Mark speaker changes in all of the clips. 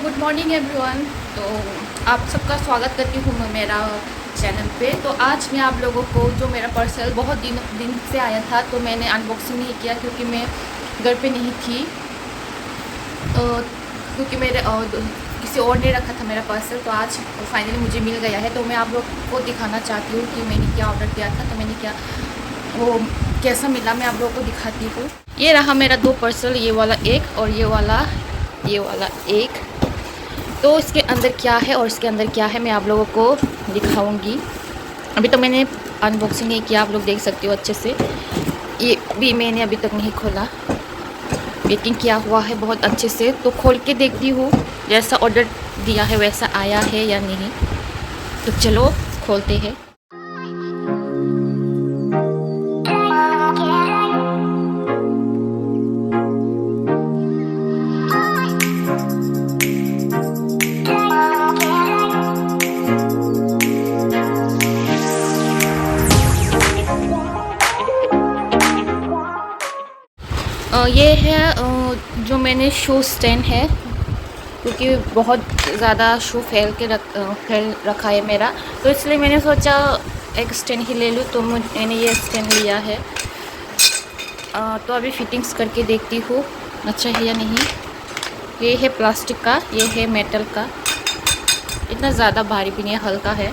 Speaker 1: Good morning everyone. तो आप सबका स्वागत करती हूँ मैं मेरा चैनल पे। तो आज मैं आप लोगों को जो मेरा पार्सल बहुत दिन से आया था, तो मैंने अनबॉक्सिंग नहीं किया क्योंकि मैं घर पे नहीं थी। क्योंकि मेरे किसी और ने रखा था मेरा पार्सल, तो आज फाइनली मुझे मिल गया है। तो मैं आप लोग को दिखाना चाहती हूँ कि मैंने क्या ऑर्डर किया था, तो मैंने क्या वो कैसा मिला मैं आप लोगों को दिखाती हूँ। ये रहा मेरा 2 पार्सल, ये वाला एक और ये वाला एक। तो इसके अंदर क्या है और इसके अंदर क्या है मैं आप लोगों को दिखाऊंगी। अभी तो मैंने अनबॉक्सिंग नहीं किया, आप लोग देख सकते हो अच्छे से। ये भी मैंने अभी तक नहीं खोला, पैकिंग किया हुआ है बहुत अच्छे से। तो खोल के देखती हूँ जैसा ऑर्डर दिया है वैसा आया है या नहीं। तो चलो खोलते हैं। ये है जो मैंने शू स्टैंड है, क्योंकि बहुत ज़्यादा शू फैल रखा है मेरा, तो इसलिए मैंने सोचा एक स्टैंड ही ले लूँ। तो मैंने ये स्टैंड लिया है। तो अभी फिटिंग्स करके देखती हूँ अच्छा है या नहीं। ये है प्लास्टिक का, ये है मेटल का। इतना ज़्यादा भारी भी नहीं है, हल्का है।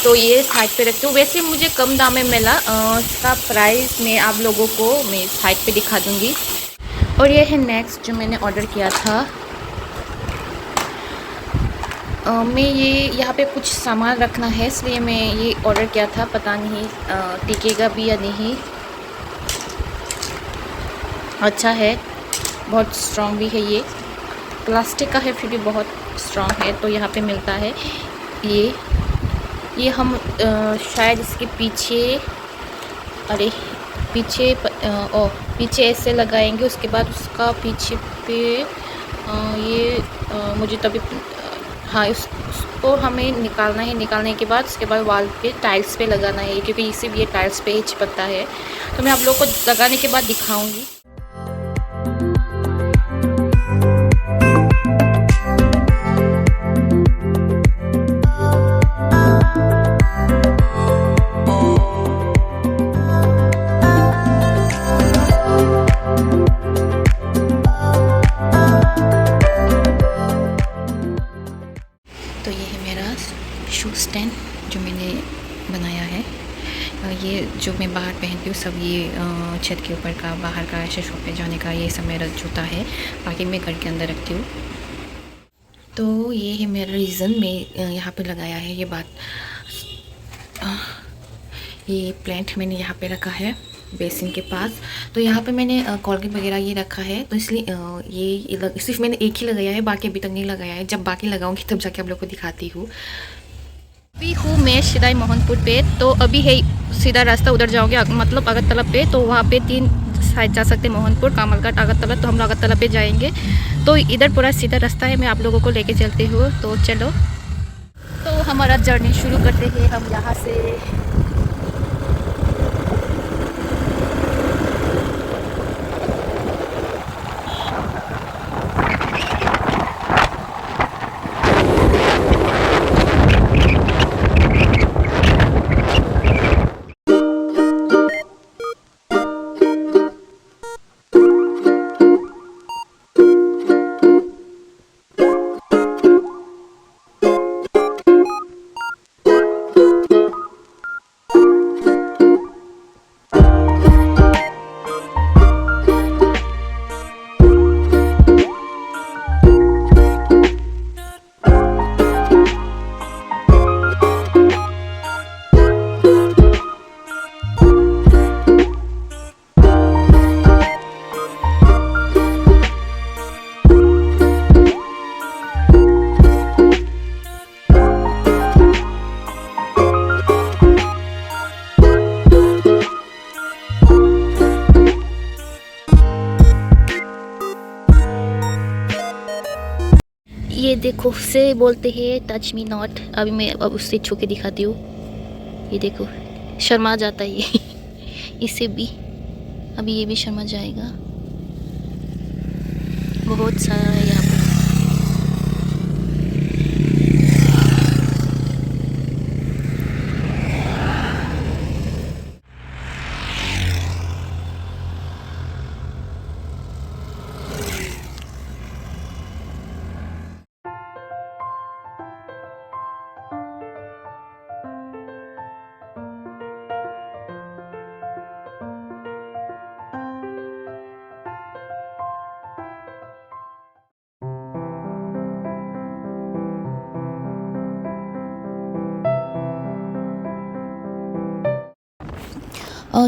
Speaker 1: तो ये साइड पे रखती हूँ। वैसे मुझे कम दाम में मिला, इसका प्राइस मैं आप लोगों को मैं साइड पे दिखा दूँगी। और ये है नेक्स्ट जो मैंने ऑर्डर किया था। मैं ये यहाँ पे कुछ सामान रखना है, इसलिए मैं ये ऑर्डर किया था। पता नहीं टिकेगा भी या नहीं। अच्छा है, बहुत स्ट्रॉन्ग भी है। ये प्लास्टिक का है फिर भी बहुत स्ट्रॉन्ग है। तो यहाँ पे मिलता है ये हम शायद इसके पीछे पीछे ऐसे लगाएंगे। उसके बाद उसका पीछे पे ये मुझे तभी हाँ उसको हमें निकालना है। निकालने के बाद उसके बाद वॉल पे टाइल्स पे लगाना है, क्योंकि इसी भी ये टाइल्स पे ही चिपकता है। तो मैं आप लोगों को लगाने के बाद दिखाऊंगी। तो ये है मेरा शू स्टैंड जो मैंने बनाया है। ये जो मैं बाहर पहनती हूँ सब ये छत के ऊपर का, बाहर का, ऐसे शॉप पे जाने का, ये सब मेरा जूता है। बाकी मैं घर के अंदर रखती हूँ। तो ये है मेरा रीज़न मैं यहाँ पे लगाया है। ये बात ये प्लांट मैंने यहाँ पे रखा है बेसिन के पास। तो यहाँ पे मैंने कोलगेट वगैरह ये रखा है। तो इसलिए ये सिर्फ मैंने एक ही लगाया है, बाकी अभी तक नहीं लगाया है। जब बाकी लगाऊंगी तब जाके आप लोग को दिखाती हूँ। अभी हूँ मैं सीधा मोहनपुर पे। तो अभी है सीधा रास्ता, उधर जाओगे मतलब अगरतला पे। तो वहाँ पे 3 साइड जा सकते, मोहनपुर, कामलघाट, अगरतला। तो हम लोग अगरतला पे जाएंगे। तो इधर पूरा सीधा रास्ता है, मैं आप लोगों को लेके चलती हूँ। तो चलो, तो हमारा जर्नी शुरू करते हैं हम यहाँ से। ये देखो से बोलते हैं टच मी नॉट। अभी मैं अब उससे छू के दिखाती हूँ। ये देखो शर्मा जाता है ये इससे भी अभी ये भी शर्मा जाएगा। बहुत सारा है यहाँ पर।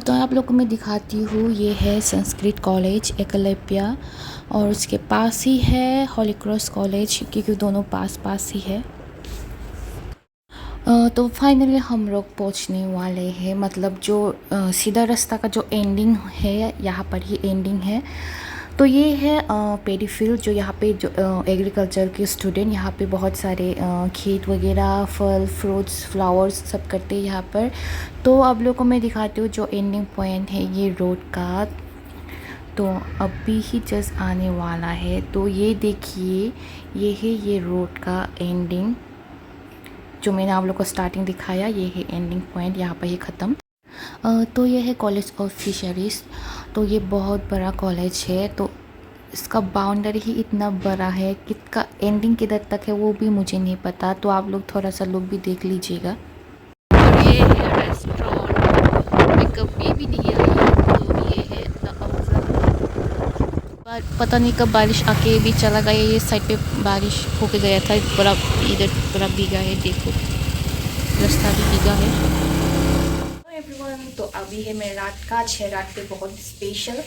Speaker 1: तो आप लोगों को मैं दिखाती हूँ, ये है संस्कृत कॉलेज एकलव्या, और उसके पास ही है होली क्रॉस कॉलेज, क्योंकि दोनों पास पास ही है। तो फाइनली हम लोग पहुँचने वाले हैं, मतलब जो सीधा रास्ता का जो एंडिंग है, यहाँ पर ही एंडिंग है। तो ये है पेडी फील्ड, जो यहाँ पे जो एग्रीकल्चर के स्टूडेंट यहाँ पे बहुत सारे खेत वगैरह, फल फ्रूट्स फ्लावर्स सब करते हैं यहाँ पर। तो अब लोग को मैं दिखाती हूँ जो एंडिंग पॉइंट है ये रोड का। तो अभी ही जस्ट आने वाला है। तो ये देखिए, ये है ये रोड का एंडिंग, जो मैंने आप लोग को स्टार्टिंग दिखाया, ये है एंडिंग पॉइंट, यहाँ पर ही ख़त्म। तो ये है कॉलेज ऑफ फिशरीज़। तो ये बहुत बड़ा कॉलेज है, तो इसका बाउंड्री ही इतना बड़ा है कि इसका एंडिंग किधर तक है वो भी मुझे नहीं पता। तो आप लोग थोड़ा सा लोग भी देख लीजिएगा। और ये है रेस्टोरेंट, मैं कभी भी नहीं आई। तो ये है पता नहीं कब बारिश आके भी चला गया। ये साइड पे बारिश होके गया था, बड़ा इधर बड़ा भीगा है, देखो रास्ता भी भीगा है। तो अभी है मैं रात का 6 रात पे बहुत स्पेशल।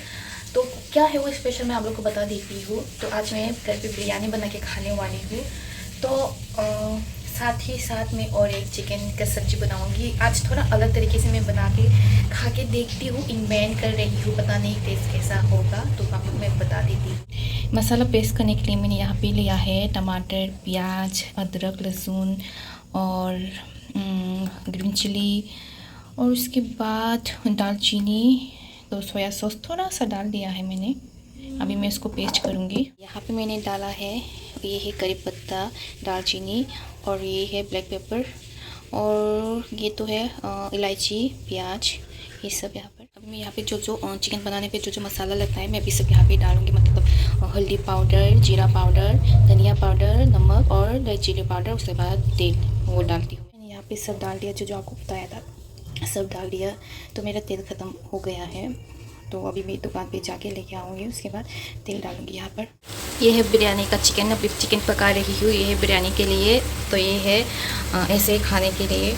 Speaker 1: तो क्या है वो स्पेशल मैं आप लोग को बता देती हूँ। तो आज मैं घर पे बिरयानी बना के खाने वाली हूँ। तो साथ ही साथ में और एक चिकन का सब्जी बनाऊँगी। आज थोड़ा अलग तरीके से मैं बना के खा के देखती हूँ, इन्वेंट कर रही हूँ, पता नहीं टेस्ट कैसा होगा। तो आप लोग मैं बता देती हूँ। मसाला पेस्ट करने के लिए मैंने यहाँ पे लिया है टमाटर, प्याज, अदरक, लहसुन और ग्रीन चिली, और उसके बाद दालचीनी, तो सोया सॉस थोड़ा सा डाल दिया है मैंने। अभी मैं इसको पेस्ट करूँगी। यहाँ पे मैंने डाला है, ये है करी पत्ता, दालचीनी, और ये है ब्लैक पेपर, और ये तो है इलायची, प्याज, ये सब यहाँ पर। अभी मैं यहाँ पे जो चिकन बनाने पे जो मसाला लगता है मैं अभी सब यहाँ पे डालूँगी। मतलब हल्दी पाउडर, जीरा पाउडर, धनिया पाउडर, नमक और रेड चिली पाउडर, उसके बाद तेल वो डालती हूँ। मैंने यहाँ पे सब डाल दिया, जो आपको बताया था सब डाल दिया। तो मेरा तेल ख़त्म हो गया है, तो अभी मैं दुकान पे जाके लेके आऊँगी, उसके बाद तेल डालूँगी यहाँ पर। ये है बिरयानी का चिकन, अभी चिकन पका रही हूँ, ये है बिरयानी के लिए। तो ये है ऐसे खाने के लिए।